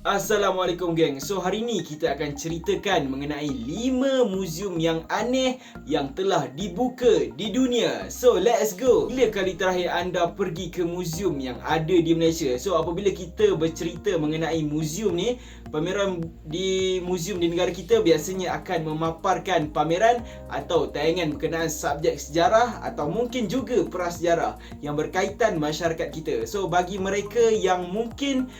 Assalamualaikum geng. So hari ni kita akan ceritakan mengenai 5 muzium yang aneh yang telah dibuka di dunia. So let's go. Bila kali terakhir anda pergi ke muzium yang ada di Malaysia? So apabila kita bercerita mengenai muzium ni, pameran di muzium di negara kita biasanya akan memaparkan pameran atau tayangan berkenaan subjek sejarah atau mungkin juga prasejarah yang berkaitan masyarakat kita. So bagi mereka yang mungkin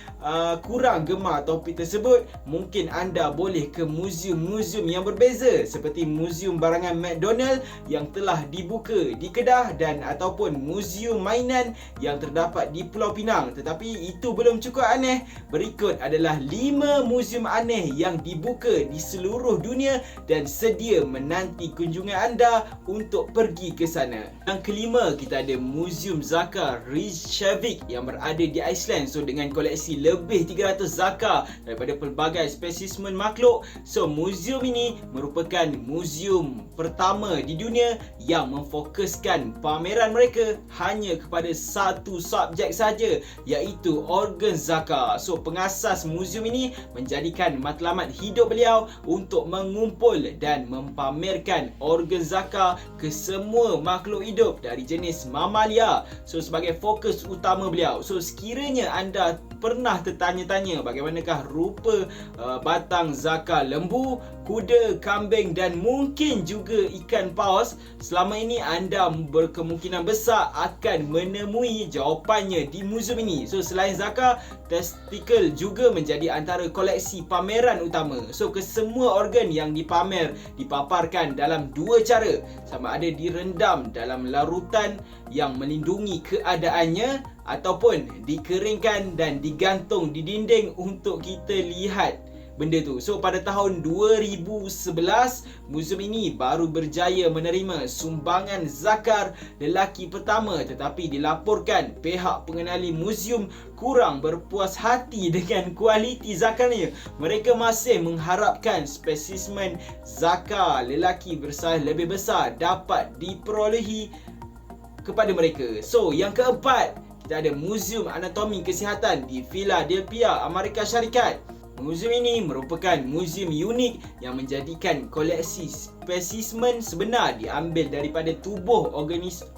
kurang gemar topik tersebut, mungkin anda boleh ke muzium-muzium yang berbeza seperti Muzium Barangan McDonald yang telah dibuka di Kedah dan ataupun muzium mainan yang terdapat di Pulau Pinang. Tetapi itu belum cukup aneh. Berikut adalah 5 muzium aneh yang dibuka di seluruh dunia dan sedia menanti kunjungan anda untuk pergi ke sana. Yang kelima, kita ada Muzium Zakar Reykjavik yang berada di Iceland. So dengan koleksi lebih 300 zakar daripada pelbagai spesimen makhluk. So muzium ini merupakan muzium pertama di dunia yang memfokuskan pameran mereka hanya kepada satu subjek saja, iaitu organ zakar. So pengasas muzium ini menjadikan matlamat hidup beliau untuk mengumpul dan mempamerkan organ zakar ke semua makhluk hidup dari jenis mamalia. So sebagai fokus utama beliau. So sekiranya anda pernah tertanya-tanya bagaimanakah rupa batang zakar lembu, kuda, kambing dan mungkin juga ikan paus, selama ini anda berkemungkinan besar akan menemui jawapannya di muzium ini. So selain zakar, testikel juga menjadi antara koleksi pameran utama. So kesemua organ yang dipaparkan dalam dua cara, sama ada direndam dalam larutan yang melindungi keadaannya ataupun dikeringkan dan digantung di dinding untuk kita lihat benda tu. So pada tahun 2011, muzium ini baru berjaya menerima sumbangan zakar lelaki pertama, tetapi dilaporkan pihak pengenali muzium kurang berpuas hati dengan kualiti zakarnya. Mereka masih mengharapkan spesimen zakar lelaki bersaiz lebih besar dapat diperolehi kepada mereka. So yang keempat, kita ada Muzium Anatomi Kesihatan di Philadelphia, Amerika Syarikat. Muzium ini merupakan muzium unik yang menjadikan koleksi spesimen sebenar diambil daripada tubuh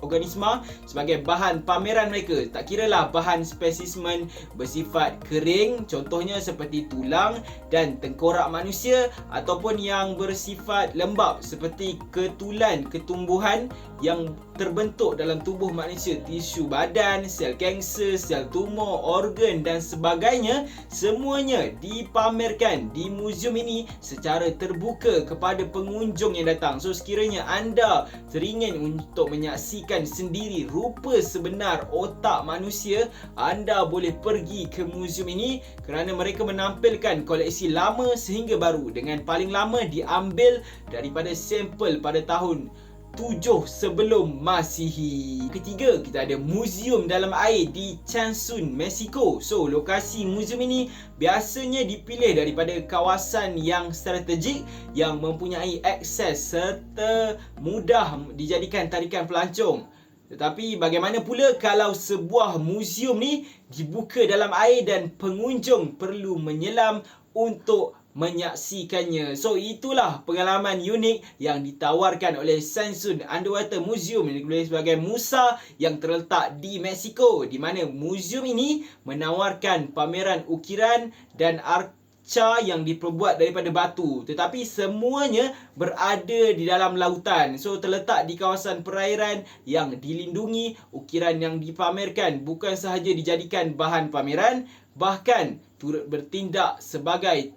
organisma sebagai bahan pameran mereka. Tak kiralah bahan spesimen bersifat kering, contohnya seperti tulang dan tengkorak manusia, ataupun yang bersifat lembap seperti ketulan ketumbuhan yang terbentuk dalam tubuh manusia, tisu badan, sel kanser, sel tumor, organ dan sebagainya. Semuanya dipamerkan di muzium ini secara terbuka kepada pengunjung yang datang. So sekiranya anda teringin untuk menyaksikan sendiri rupa sebenar otak manusia, anda boleh pergi ke muzium ini kerana mereka menampilkan koleksi lama sehingga baru, dengan paling lama diambil daripada sampel pada tahun 7 sebelum Masihi. Ketiga, kita ada Muzium Dalam Air di Cancun, Mexico. So lokasi muzium ini biasanya dipilih daripada kawasan yang strategik yang mempunyai akses serta mudah dijadikan tarikan pelancong. Tetapi bagaimana pula kalau sebuah muzium ni dibuka dalam air dan pengunjung perlu menyelam untuk menyaksikannya? So itulah pengalaman unik yang ditawarkan oleh Cancun Underwater Museum yang digelar sebagai Musa yang terletak di Mexico, di mana muzium ini menawarkan pameran ukiran dan arca yang diperbuat daripada batu, tetapi semuanya berada di dalam lautan. So terletak di kawasan perairan yang dilindungi. Ukiran yang dipamerkan bukan sahaja dijadikan bahan pameran, bahkan turut bertindak sebagai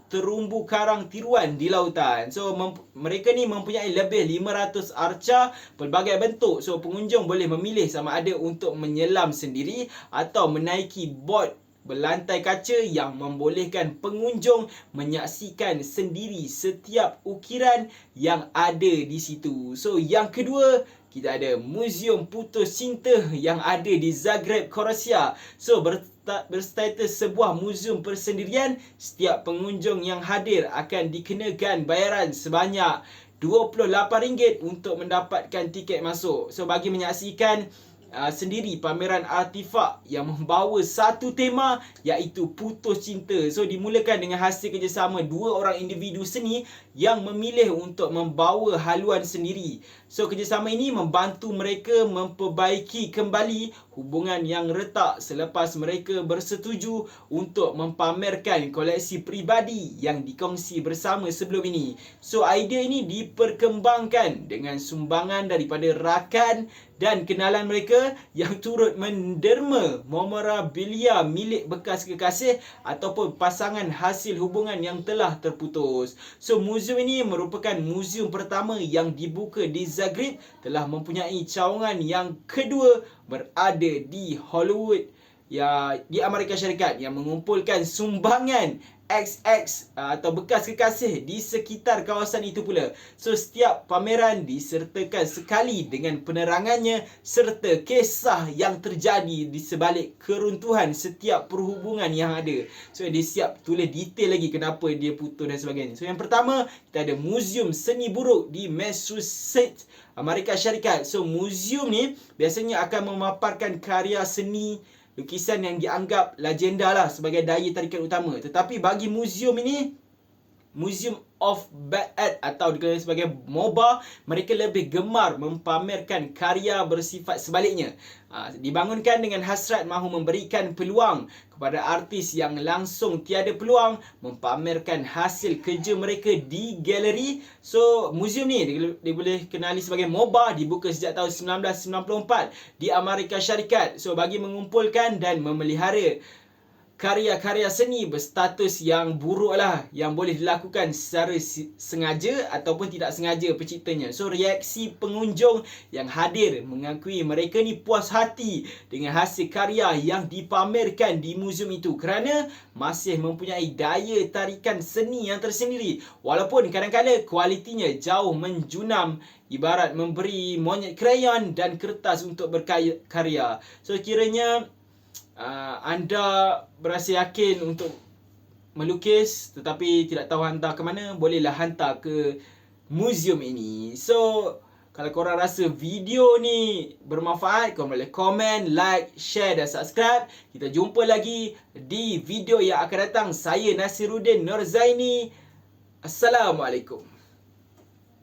terumbu karang tiruan di lautan. So mereka ni mempunyai lebih 500 arca pelbagai bentuk. So pengunjung boleh memilih sama ada untuk menyelam sendiri atau menaiki bot berlantai kaca yang membolehkan pengunjung menyaksikan sendiri setiap ukiran yang ada di situ. So yang kedua, kita ada Muzium Putus Cinta yang ada di Zagreb, Croatia. So berstatus sebuah muzium persendirian, setiap pengunjung yang hadir akan dikenakan bayaran sebanyak RM28 untuk mendapatkan tiket masuk. So bagi menyaksikan sendiri pameran artifak yang membawa satu tema iaitu putus cinta. So dimulakan dengan hasil kerjasama dua orang individu seni yang memilih untuk membawa haluan sendiri. So kerjasama ini membantu mereka memperbaiki kembali hubungan yang retak selepas mereka bersetuju untuk mempamerkan koleksi peribadi yang dikongsi bersama sebelum ini. So idea ini diperkembangkan dengan sumbangan daripada rakan dan kenalan mereka yang turut menderma memorabilia milik bekas kekasih ataupun pasangan hasil hubungan yang telah terputus. So muzium ini merupakan muzium pertama yang dibuka di Zagreb, telah mempunyai cawangan yang kedua berada di Hollywood di Amerika Syarikat yang mengumpulkan sumbangan XX atau bekas kekasih di sekitar kawasan itu pula. So setiap pameran disertakan sekali dengan penerangannya serta kisah yang terjadi di sebalik keruntuhan setiap perhubungan yang ada. So dia siap tulis detail lagi kenapa dia putus dan sebagainya. So yang pertama, kita ada Muzium Seni Buruk di Massachusetts, Amerika Syarikat. So muzium ni biasanya akan memaparkan karya seni lukisan yang dianggap legenda lah sebagai daya tarikan utama. Tetapi bagi muzium ini, Museum of Bad Art atau dikenali sebagai MOBA, mereka lebih gemar mempamerkan karya bersifat sebaliknya. Dibangunkan dengan hasrat mahu memberikan peluang kepada artis yang langsung tiada peluang mempamerkan hasil kerja mereka di galeri. So muzium ni dia boleh kenali sebagai MOBA, dibuka sejak tahun 1994 di Amerika Syarikat. So bagi mengumpulkan dan memelihara karya-karya seni berstatus yang buruk lah, yang boleh dilakukan secara sengaja ataupun tidak sengaja penciptanya. So reaksi pengunjung yang hadir mengakui mereka ni puas hati dengan hasil karya yang dipamerkan di muzium itu kerana masih mempunyai daya tarikan seni yang tersendiri, walaupun kadang-kadang kualitinya jauh menjunam, ibarat memberi monyet krayon dan kertas untuk berkarya. So kiranya anda berasa yakin untuk melukis tetapi tidak tahu hantar ke mana, bolehlah hantar ke muzium ini. So kalau korang rasa video ni bermanfaat, korang boleh komen, like, share dan subscribe. Kita jumpa lagi di video yang akan datang. Saya Nasiruddin Nurzaini. Assalamualaikum.